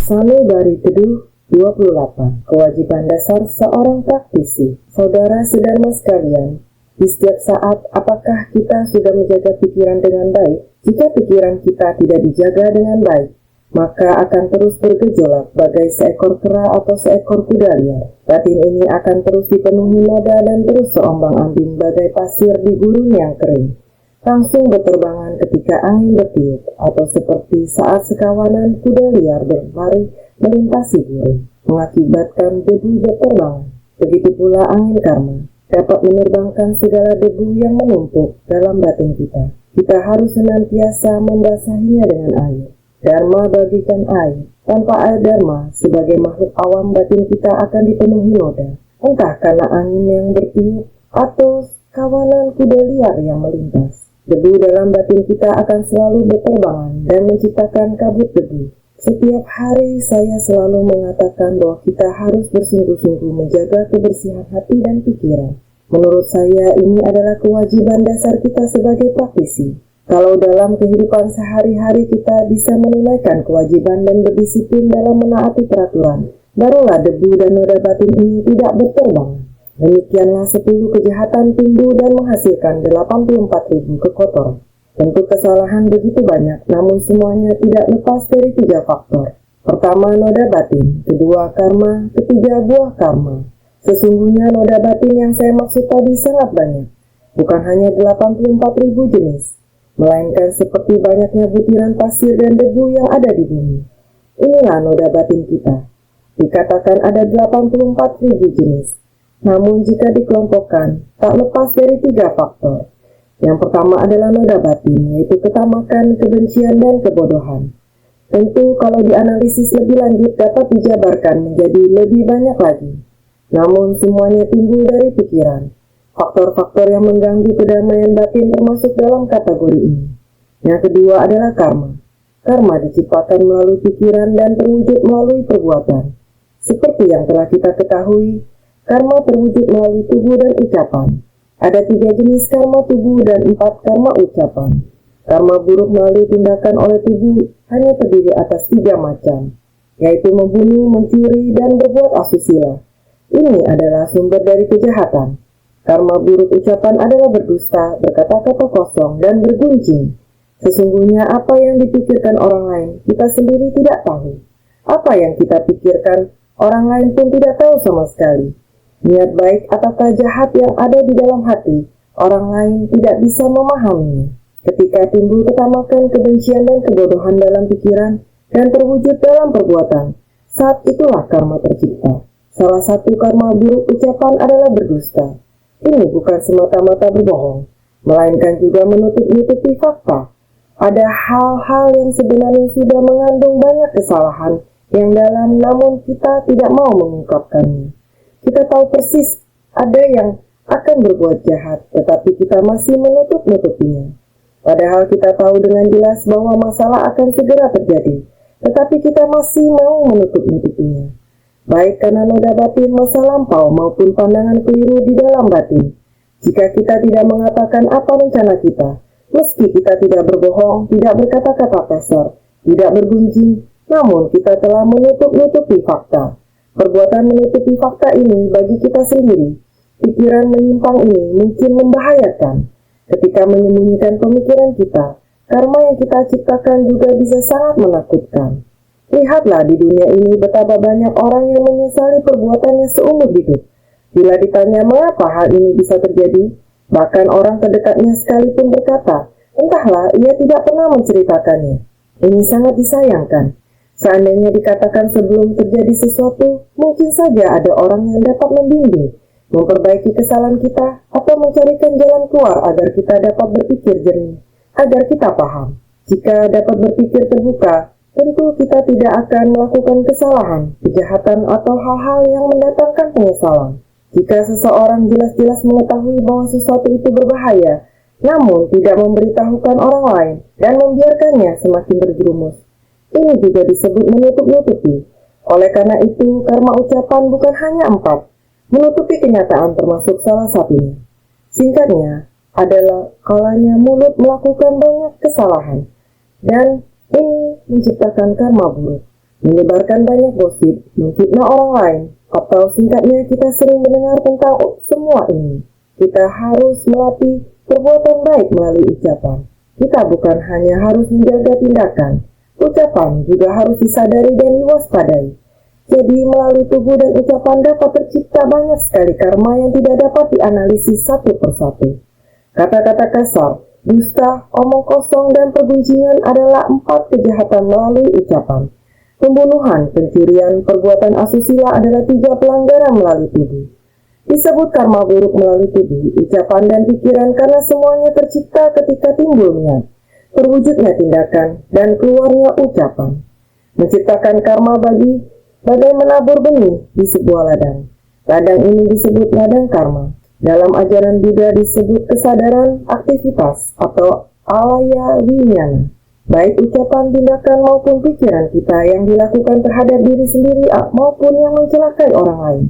Sanubari Teduh 28. Kewajiban dasar seorang praktisi. Saudara sedherma sekalian, di setiap saat apakah kita sudah menjaga pikiran dengan baik? Jika pikiran kita tidak dijaga dengan baik, maka akan terus bergejolak bagai seekor kera atau seekor kuda liar. Batin ini akan terus dipenuhi noda dan terus seombang-ambing bagai pasir di gurun yang kering. Langsung berterbangan ketika angin bertiup, atau seperti saat sekawanan kuda liar berlari melintasi gurun, mengakibatkan debu berterbangan. Begitu pula angin karma dapat menerbangkan segala debu yang menumpuk dalam batin kita. Kita harus senantiasa membasahinya dengan air. Dharma bagikan air. Tanpa air dharma, sebagai makhluk awam batin kita akan dipenuhi noda. Entah karena angin yang bertiup atau kawanan kuda liar yang melintas. Debu dalam batin kita akan selalu berterbangan dan menciptakan kabut debu. Setiap hari saya selalu mengatakan bahwa kita harus bersungguh-sungguh menjaga kebersihan hati dan pikiran. Menurut saya ini adalah kewajiban dasar kita sebagai praktisi. Kalau dalam kehidupan sehari-hari kita bisa menunaikan kewajiban dan berdisiplin dalam menaati peraturan, barulah debu dan noda batin ini tidak berterbangan. Demikianlah 10 kejahatan timbul dan menghasilkan 84.000 kekotoran. Tentu kesalahan begitu banyak, namun semuanya tidak lepas dari 3 faktor. Pertama, noda batin. Kedua, karma. Ketiga, buah karma. Sesungguhnya noda batin yang saya maksud tadi sangat banyak. Bukan hanya 84.000 jenis, melainkan seperti banyaknya butiran pasir dan debu yang ada di bumi. Inilah noda batin kita. Dikatakan ada 84.000 jenis. Namun jika dikelompokkan, tak lepas dari 3 faktor. Yang pertama adalah noda batin, yaitu ketamakan, kebencian, dan kebodohan. Tentu kalau dianalisis lebih lanjut dapat dijabarkan menjadi lebih banyak lagi. Namun semuanya timbul dari pikiran. Faktor-faktor yang mengganggu kedamaian batin termasuk dalam kategori ini. Yang kedua adalah karma. Karma diciptakan melalui pikiran dan terwujud melalui perbuatan. Seperti yang telah kita ketahui, karma terwujud melalui tubuh dan ucapan. Ada 3 jenis karma tubuh dan 4 karma ucapan. Karma buruk melalui tindakan oleh tubuh hanya terdiri atas 3 macam, yaitu membunuh, mencuri, dan berbuat asusila. Ini adalah sumber dari kejahatan. Karma buruk ucapan adalah berdusta, berkata-kata kosong, dan berguncing. Sesungguhnya apa yang dipikirkan orang lain, kita sendiri tidak tahu. Apa yang kita pikirkan, orang lain pun tidak tahu sama sekali. Niat baik ataukah jahat yang ada di dalam hati, orang lain tidak bisa memahaminya. Ketika timbul ketamakan, kebencian, dan kebodohan dalam pikiran, dan terwujud dalam perbuatan, saat itulah karma tercipta. Salah satu karma buruk ucapan adalah berdusta. Ini bukan semata-mata berbohong, melainkan juga menutup-nutupi fakta. Ada hal-hal yang sebenarnya sudah mengandung banyak kesalahan yang dalam, namun kita tidak mau mengungkapkannya. Kita tahu persis ada yang akan berbuat jahat, tetapi kita masih menutup-nutupinya. Padahal kita tahu dengan jelas bahwa masalah akan segera terjadi, tetapi kita masih mau menutup-nutupinya. Baik karena noda batin masa lampau maupun pandangan keliru di dalam batin. Jika kita tidak mengatakan apa rencana kita, meski kita tidak berbohong, tidak berkata-kata kasar, tidak bergunjing, namun kita telah menutup-nutupi fakta. Perbuatan menutupi fakta ini bagi kita sendiri, pikiran menyimpang ini mungkin membahayakan. Ketika menyembunyikan pemikiran kita, karma yang kita ciptakan juga bisa sangat menakutkan. Lihatlah di dunia ini betapa banyak orang yang menyesali perbuatannya seumur hidup. Bila ditanya mengapa hal ini bisa terjadi, bahkan orang terdekatnya sekalipun berkata, entahlah, ia tidak pernah menceritakannya. Ini sangat disayangkan. Seandainya dikatakan sebelum terjadi sesuatu, mungkin saja ada orang yang dapat membimbing, memperbaiki kesalahan kita, atau mencarikan jalan keluar agar kita dapat berpikir jernih, agar kita paham. Jika dapat berpikir terbuka, tentu kita tidak akan melakukan kesalahan, kejahatan, atau hal-hal yang mendatangkan penyesalan. Jika seseorang jelas-jelas mengetahui bahwa sesuatu itu berbahaya, namun tidak memberitahukan orang lain dan membiarkannya semakin berjerumus, ini juga disebut menutup-nutupi. Oleh karena itu, karma ucapan bukan hanya 4. Menutupi kenyataan termasuk salah satunya. Singkatnya, adalah kalanya mulut melakukan banyak kesalahan. Dan ini menciptakan karma buruk. menyebarkan banyak gosip, memfitnah orang lain, atau singkatnya kita sering mendengar tentang semua ini. Kita harus melatih perbuatan baik melalui ucapan. Kita bukan hanya harus menjaga tindakan, ucapan juga harus disadari dan diwaspadai. Jadi melalui tubuh dan ucapan dapat tercipta banyak sekali karma yang tidak dapat dianalisis satu persatu. Kata-kata kasar, dusta, omong kosong, dan perguncingan adalah 4 kejahatan melalui ucapan. Pembunuhan, pencurian, perbuatan asusila adalah 3 pelanggaran melalui tubuh. Disebut karma buruk melalui tubuh, ucapan, dan pikiran karena semuanya tercipta ketika timbul niat, terwujudnya tindakan, dan keluarnya ucapan. Menciptakan karma bagai menabur benih di sebuah ladang. Ladang ini disebut ladang karma. Dalam ajaran Buddha disebut kesadaran aktivitas atau alaya winyana. Baik ucapan, tindakan maupun pikiran kita yang dilakukan terhadap diri sendiri maupun yang mencelakai orang lain.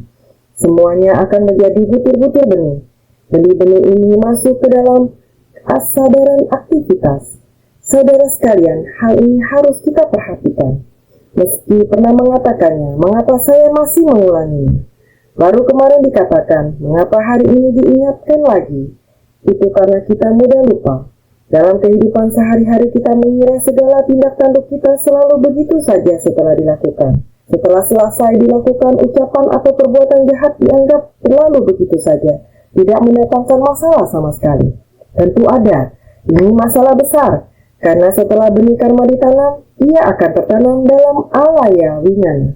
Semuanya akan menjadi butir-butir benih. Benih-benih ini masuk ke dalam kesadaran aktivitas. Saudara sekalian, hal ini harus kita perhatikan. Meski pernah mengatakannya, mengapa saya masih mengulanginya? Baru kemarin dikatakan, mengapa hari ini diingatkan lagi? Itu karena kita mudah lupa. Dalam kehidupan sehari-hari kita mengira segala tindak tanduk kita selalu begitu saja setelah dilakukan. Setelah selesai dilakukan, ucapan atau perbuatan jahat dianggap berlalu begitu saja, tidak mendatangkan masalah sama sekali. Tentu ada, ini masalah besar, karena setelah benih karma ditanam, ia akan tertanam dalam alaya winyana.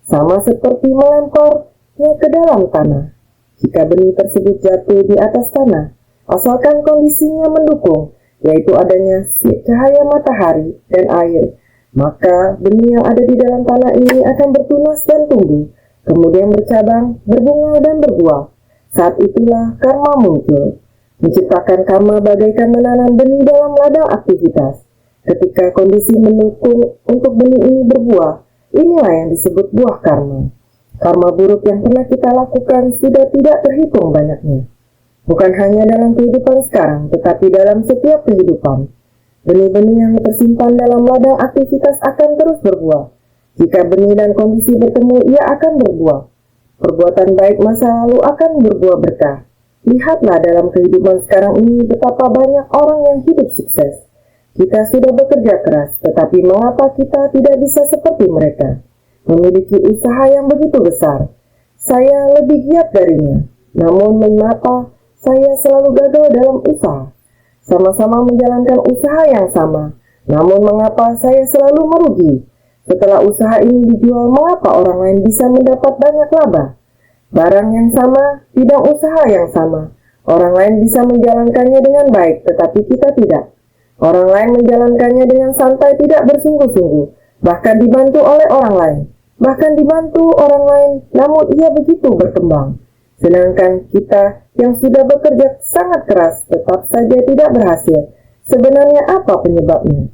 Sama seperti melemparnya ke dalam tanah. Jika benih tersebut jatuh di atas tanah, asalkan kondisinya mendukung, yaitu adanya cahaya matahari dan air, maka benih yang ada di dalam tanah ini akan bertunas dan tumbuh, kemudian bercabang, berbunga dan berbuah. Saat itulah karma muncul. Menciptakan karma bagaikan menanam benih dalam ladang aktivitas. Ketika kondisi mendukung untuk benih ini berbuah, inilah yang disebut buah karma. Karma buruk yang pernah kita lakukan sudah tidak terhitung banyaknya. Bukan hanya dalam kehidupan sekarang, tetapi dalam setiap kehidupan. Benih-benih yang tersimpan dalam ladang aktivitas akan terus berbuah. Jika benih dan kondisi bertemu, ia akan berbuah. Perbuatan baik masa lalu akan berbuah berkah. Lihatlah dalam kehidupan sekarang ini betapa banyak orang yang hidup sukses. Kita sudah bekerja keras, tetapi mengapa kita tidak bisa seperti mereka? Memiliki usaha yang begitu besar. Saya lebih giat darinya. Namun mengapa saya selalu gagal dalam usaha? Sama-sama menjalankan usaha yang sama. Namun mengapa saya selalu merugi? Setelah usaha ini dijual, mengapa orang lain bisa mendapat banyak laba? Barang yang sama, bidang usaha yang sama. Orang lain bisa menjalankannya dengan baik, tetapi kita tidak. Orang lain menjalankannya dengan santai, tidak bersungguh-sungguh, bahkan dibantu oleh orang lain. Bahkan dibantu orang lain, namun ia begitu berkembang. Sedangkan kita yang sudah bekerja sangat keras, tetap saja tidak berhasil. Sebenarnya apa penyebabnya?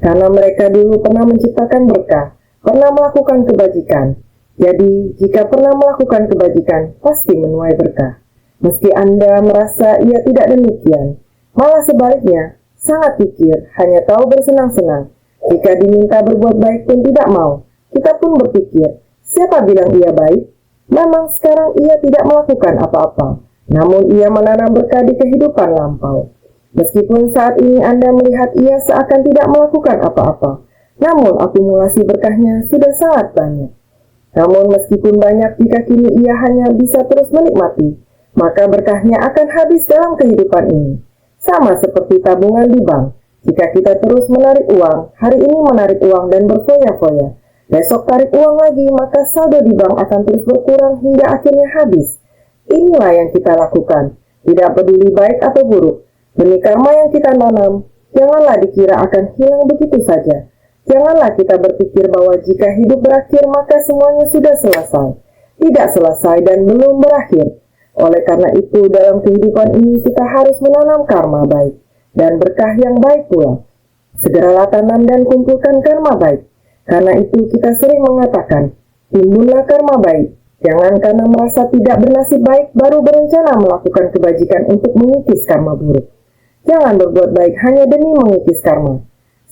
Karena mereka dulu pernah menciptakan berkah, pernah melakukan kebajikan. Jadi, jika pernah melakukan kebajikan, pasti menuai berkah. Meski Anda merasa ia tidak demikian, malah sebaliknya, sangat pikir, hanya tahu bersenang-senang. Jika diminta berbuat baik pun tidak mau. Kita pun berpikir, siapa bilang ia baik? Memang sekarang ia tidak melakukan apa-apa, namun ia menanam berkah di kehidupan lampau. Meskipun saat ini Anda melihat ia seakan tidak melakukan apa-apa, namun akumulasi berkahnya sudah sangat banyak. Namun meskipun banyak, jika kini ia hanya bisa terus menikmati, maka berkahnya akan habis dalam kehidupan ini. Sama seperti tabungan di bank, jika kita terus menarik uang, hari ini menarik uang dan berfoya-foya, besok tarik uang lagi, maka saldo di bank akan terus berkurang hingga akhirnya habis. Inilah yang kita lakukan, tidak peduli baik atau buruk. Benih karma yang kita tanam, janganlah dikira akan hilang begitu saja. Janganlah kita berpikir bahwa jika hidup berakhir maka semuanya sudah selesai. Tidak selesai dan belum berakhir. Oleh karena itu dalam kehidupan ini kita harus menanam karma baik dan berkah yang baik pula. Segeralah tanam dan kumpulkan karma baik. Karena itu kita sering mengatakan, timbunlah karma baik. Jangan karena merasa tidak bernasib baik baru berencana melakukan kebajikan untuk mengikis karma buruk. Jangan berbuat baik hanya demi mengikis karma.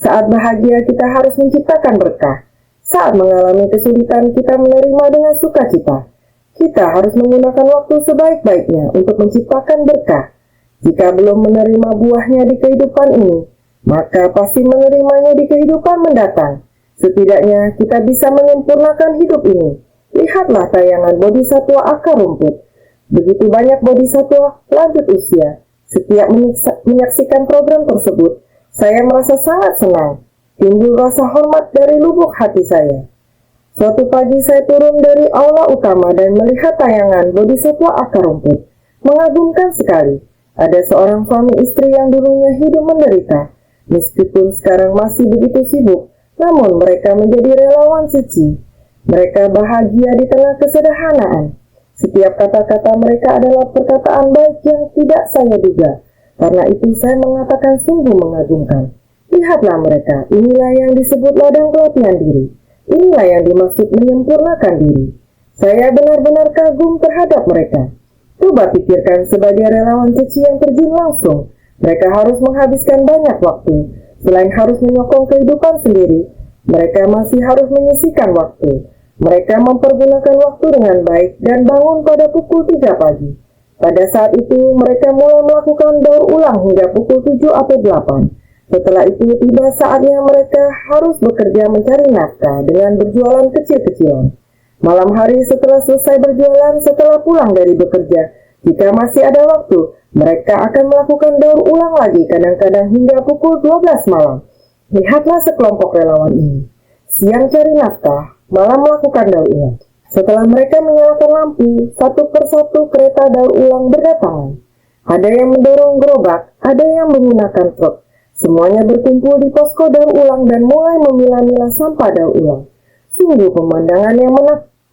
Saat bahagia kita harus menciptakan berkah. Saat mengalami kesulitan, kita menerima dengan sukacita. Kita harus menggunakan waktu sebaik-baiknya untuk menciptakan berkah. Jika belum menerima buahnya di kehidupan ini, maka pasti menerimanya di kehidupan mendatang. Setidaknya kita bisa menyempurnakan hidup ini. Lihatlah tayangan Bodhisatwa Akar Rumput. Begitu banyak bodhisatwa lanjut usia. Setiap menyaksikan program tersebut, saya merasa sangat senang. Timbul rasa hormat dari lubuk hati saya. Suatu pagi saya turun dari aula utama dan melihat tayangan Bodhisatwa Akar Rumput. Mengagumkan sekali. Ada seorang suami istri yang dulunya hidup menderita. Meskipun sekarang masih begitu sibuk, namun mereka menjadi relawan suci. Mereka bahagia di tengah kesederhanaan. Setiap kata-kata mereka adalah perkataan baik yang tidak saya duga. Karena itu saya mengatakan sungguh mengagumkan. Lihatlah mereka, inilah yang disebut ladang pelatihan diri. Inilah yang dimaksud menyempurnakan diri. Saya benar-benar kagum terhadap mereka. Coba pikirkan sebagai relawan suci yang terjun langsung. Mereka harus menghabiskan banyak waktu. Selain harus menyokong kehidupan sendiri, mereka masih harus menyisihkan waktu. Mereka mempergunakan waktu dengan baik dan bangun pada pukul 3 pagi. Pada saat itu, mereka mulai melakukan daur ulang hingga pukul 7 atau 8. Setelah itu, tiba saatnya mereka harus bekerja mencari nafkah dengan berjualan kecil-kecilan. Malam hari setelah selesai berjualan, setelah pulang dari bekerja, jika masih ada waktu, mereka akan melakukan daur ulang lagi kadang-kadang hingga pukul 12 malam. Lihatlah sekelompok relawan ini. Siang cari nafkah, malam melakukan daur ulang. Setelah mereka menyalakan lampu, satu persatu kereta daur ulang berdatangan. Ada yang mendorong gerobak, ada yang menggunakan truk. Semuanya berkumpul di posko daur ulang dan mulai memilah-milah sampah daur ulang. Sungguh pemandangan yang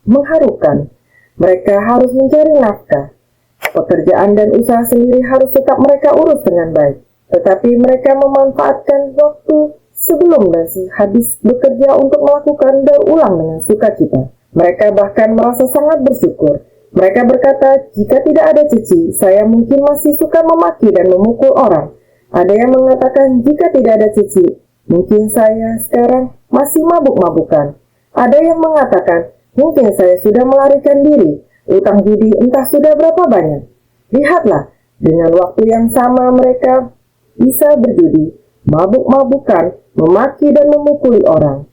mengharukan. Mereka harus mencari nafkah. Pekerjaan dan usaha sendiri harus tetap mereka urus dengan baik. Tetapi mereka memanfaatkan waktu sebelum dan habis bekerja untuk melakukan daur ulang dengan sukacita. Mereka bahkan merasa sangat bersyukur. Mereka berkata, jika tidak ada cici, saya mungkin masih suka memaki dan memukul orang. Ada yang mengatakan, jika tidak ada cici, mungkin saya sekarang masih mabuk-mabukan. Ada yang mengatakan, mungkin saya sudah melarikan diri. Utang judi entah sudah berapa banyak. Lihatlah, dengan waktu yang sama mereka bisa berjudi, mabuk-mabukan, memaki dan memukuli orang.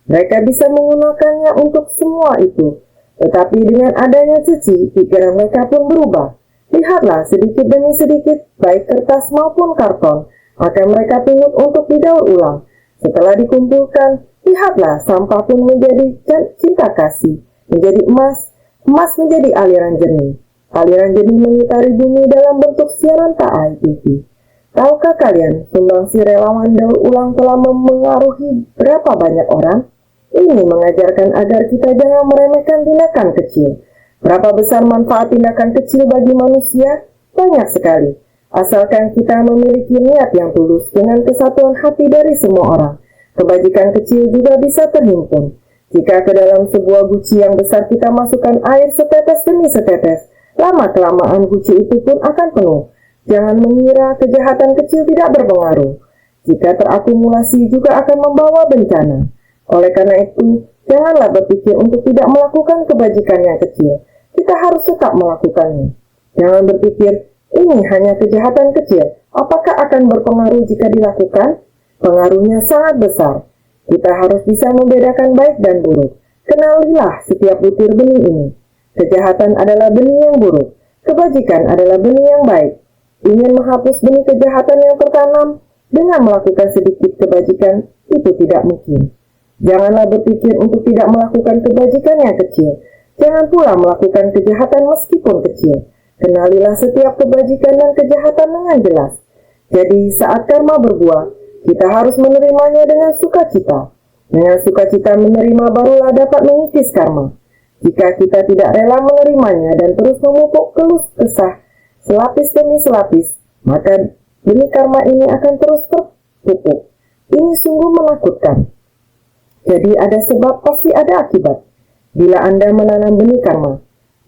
Mereka bisa menggunakannya untuk semua itu. Tetapi dengan adanya cici, pikiran mereka pun berubah. Lihatlah, sedikit demi sedikit, baik kertas maupun karton, akan mereka pungut untuk didaur ulang. Setelah dikumpulkan, lihatlah, sampah pun menjadi cinta kasih, menjadi emas, emas menjadi aliran jernih. Aliran jernih mengitari bumi dalam bentuk siaran TAI TV. Tahukah kalian, sumbangsi relawan daur ulang telah memengaruhi berapa banyak orang? Ini mengajarkan agar kita jangan meremehkan tindakan kecil. Berapa besar manfaat tindakan kecil bagi manusia? Banyak sekali. Asalkan kita memiliki niat yang tulus dengan kesatuan hati dari semua orang, kebajikan kecil juga bisa terhimpun. Jika ke dalam sebuah guci yang besar kita masukkan air setetes demi setetes, lama-kelamaan guci itu pun akan penuh. Jangan mengira kejahatan kecil tidak berpengaruh. Jika terakumulasi juga akan membawa bencana. Oleh karena itu, janganlah berpikir untuk tidak melakukan kebajikan yang kecil. Kita harus tetap melakukannya. Jangan berpikir, ini hanya kejahatan kecil. Apakah akan berpengaruh jika dilakukan? Pengaruhnya sangat besar. Kita harus bisa membedakan baik dan buruk. Kenalilah setiap butir benih ini. Kejahatan adalah benih yang buruk. Kebajikan adalah benih yang baik. Ingin menghapus benih kejahatan yang tertanam dengan melakukan sedikit kebajikan, itu tidak mungkin. Janganlah berpikir untuk tidak melakukan kebajikan yang kecil. Jangan pula melakukan kejahatan meskipun kecil. Kenalilah setiap kebajikan dan kejahatan dengan jelas. Jadi saat karma berbuah, kita harus menerimanya dengan sukacita. Dengan sukacita menerima barulah dapat mengikis karma. Jika kita tidak rela menerimanya dan terus memupuk keluh kesah selapis demi selapis, maka benih karma ini akan terus terpupuk. Ini sungguh menakutkan. Jadi ada sebab pasti ada akibat. Bila Anda menanam benih karma,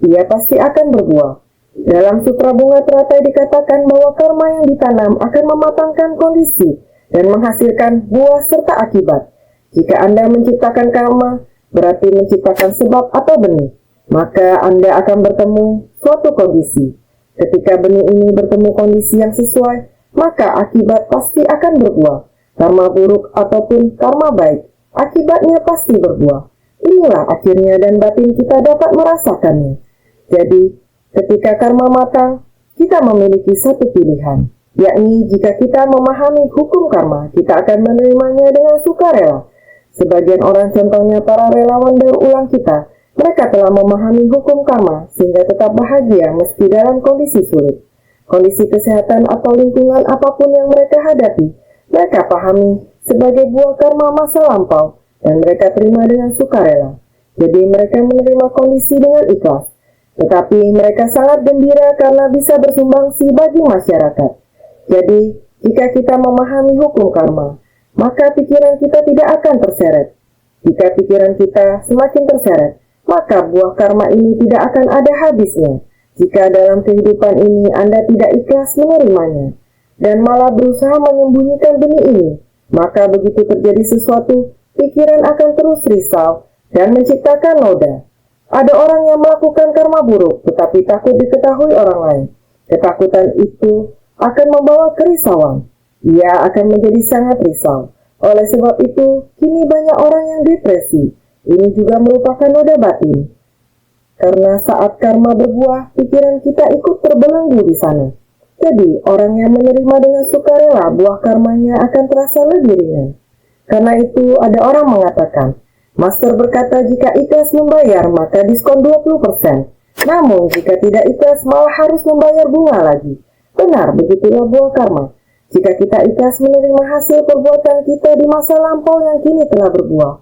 ia pasti akan berbuah. Dalam Sutra Bunga Teratai dikatakan bahwa karma yang ditanam akan mematangkan kondisi dan menghasilkan buah serta akibat. Jika Anda menciptakan karma, berarti menciptakan sebab atau benih, maka Anda akan bertemu suatu kondisi. Ketika benih ini bertemu kondisi yang sesuai, maka akibat pasti akan berbuah. Karma buruk ataupun karma baik, akibatnya pasti berbuah. Inilah akhirnya dan batin kita dapat merasakannya. Jadi, ketika karma matang, kita memiliki satu pilihan, yakni jika kita memahami hukum karma, kita akan menerimanya dengan sukarela. Sebagian orang, contohnya para relawan daur ulang kita, mereka telah memahami hukum karma sehingga tetap bahagia meski dalam kondisi sulit. Kondisi kesehatan atau lingkungan apapun yang mereka hadapi, mereka pahami sebagai buah karma masa lampau dan mereka terima dengan sukarela. Jadi mereka menerima kondisi dengan ikhlas. Tetapi mereka sangat gembira karena bisa bersumbangsi bagi masyarakat. Jadi, jika kita memahami hukum karma, maka pikiran kita tidak akan terseret. Jika pikiran kita semakin terseret, maka buah karma ini tidak akan ada habisnya. Jika dalam kehidupan ini Anda tidak ikhlas menerimanya, dan malah berusaha menyembunyikan benih ini, maka begitu terjadi sesuatu, pikiran akan terus risau dan menciptakan noda. Ada orang yang melakukan karma buruk, tetapi takut diketahui orang lain. Ketakutan itu akan membawa kerisauan. Ia akan menjadi sangat risau. Oleh sebab itu, kini banyak orang yang depresi. Ini juga merupakan noda batin. Karena saat karma berbuah, pikiran kita ikut terbelenggu di sana. Jadi, orang yang menerima dengan sukarela, buah karmanya akan terasa lebih ringan. Karena itu, ada orang mengatakan, Master berkata jika ikhlas membayar maka diskon 20%. Namun jika tidak ikhlas malah harus membayar bunga lagi. Benar, begitulah buah karma. Jika kita ikhlas menerima hasil perbuatan kita di masa lampau yang kini telah berbuah,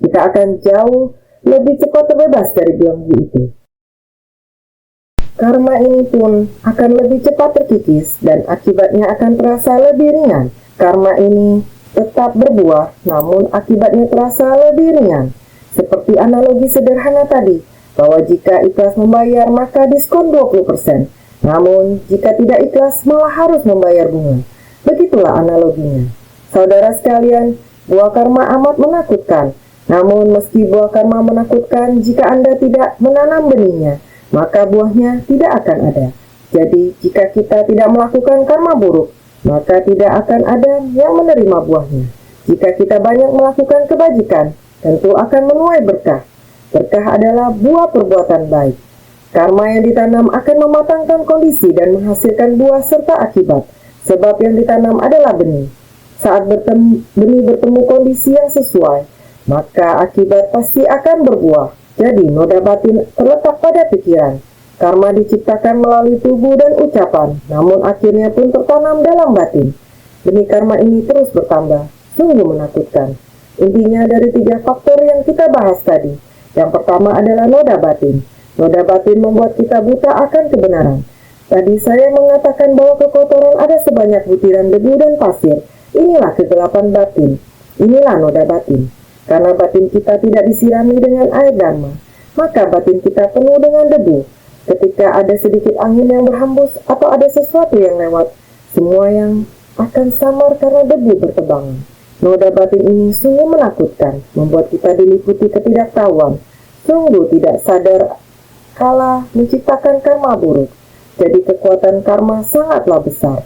kita akan jauh lebih cepat terbebas dari belenggu itu. Karma ini pun akan lebih cepat terkikis dan akibatnya akan terasa lebih ringan. Karma ini tetap berbuah, namun akibatnya terasa lebih ringan. Seperti analogi sederhana tadi, bahwa jika ikhlas membayar maka diskon 20%. Namun, jika tidak ikhlas malah harus membayar bunga. Begitulah analoginya. Saudara sekalian, buah karma amat menakutkan. Namun, meski buah karma menakutkan, jika Anda tidak menanam benihnya, maka buahnya tidak akan ada. Jadi, jika kita tidak melakukan karma buruk, maka tidak akan ada yang menerima buahnya. Jika kita banyak melakukan kebajikan, tentu akan menuai berkah. Berkah adalah buah perbuatan baik. Karma yang ditanam akan mematangkan kondisi dan menghasilkan buah serta akibat, sebab yang ditanam adalah benih. Saat benih bertemu kondisi yang sesuai, maka akibat pasti akan berbuah. Jadi, noda batin terletak pada pikiran. Karma diciptakan melalui tubuh dan ucapan, namun akhirnya pun tertanam dalam batin. Benih karma ini terus bertambah, sungguh menakutkan. Intinya dari 3 faktor yang kita bahas tadi. Yang pertama adalah noda batin. Noda batin membuat kita buta akan kebenaran. Tadi saya mengatakan bahwa kekotoran ada sebanyak butiran debu dan pasir. Inilah kegelapan batin. Inilah noda batin. Karena batin kita tidak disirami dengan air dharma, maka batin kita penuh dengan debu. Ketika ada sedikit angin yang berhembus atau ada sesuatu yang lewat, semua yang akan samar karena debu bertebangan. Noda batin ini sungguh menakutkan, membuat kita diliputi ketidaktahuan, sungguh tidak sadar kala menciptakan karma buruk. Jadi kekuatan karma sangatlah besar.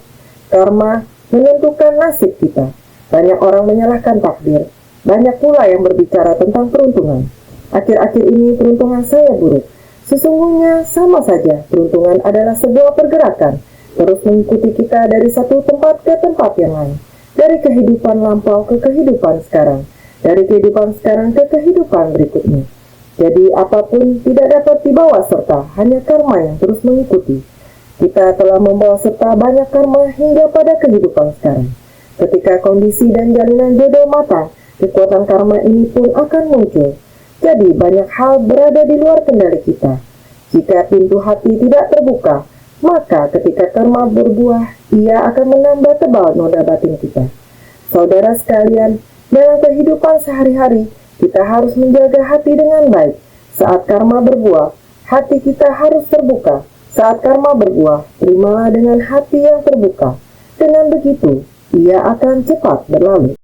Karma menentukan nasib kita. Banyak orang menyalahkan takdir, banyak pula yang berbicara tentang peruntungan. Akhir-akhir ini peruntungan saya buruk. Sesungguhnya sama saja, peruntungan adalah sebuah pergerakan, terus mengikuti kita dari satu tempat ke tempat yang lain. Dari kehidupan lampau ke kehidupan sekarang, dari kehidupan sekarang ke kehidupan berikutnya. Jadi apapun tidak dapat dibawa serta, hanya karma yang terus mengikuti. Kita telah membawa serta banyak karma hingga pada kehidupan sekarang. Ketika kondisi dan jalinan jodoh matang, kekuatan karma ini pun akan muncul. Jadi banyak hal berada di luar kendali kita. Jika pintu hati tidak terbuka, maka ketika karma berbuah, ia akan menambah tebal noda batin kita. Saudara sekalian, dalam kehidupan sehari-hari, kita harus menjaga hati dengan baik. Saat karma berbuah, hati kita harus terbuka. Saat karma berbuah, terimalah dengan hati yang terbuka. Dengan begitu, ia akan cepat berlalu.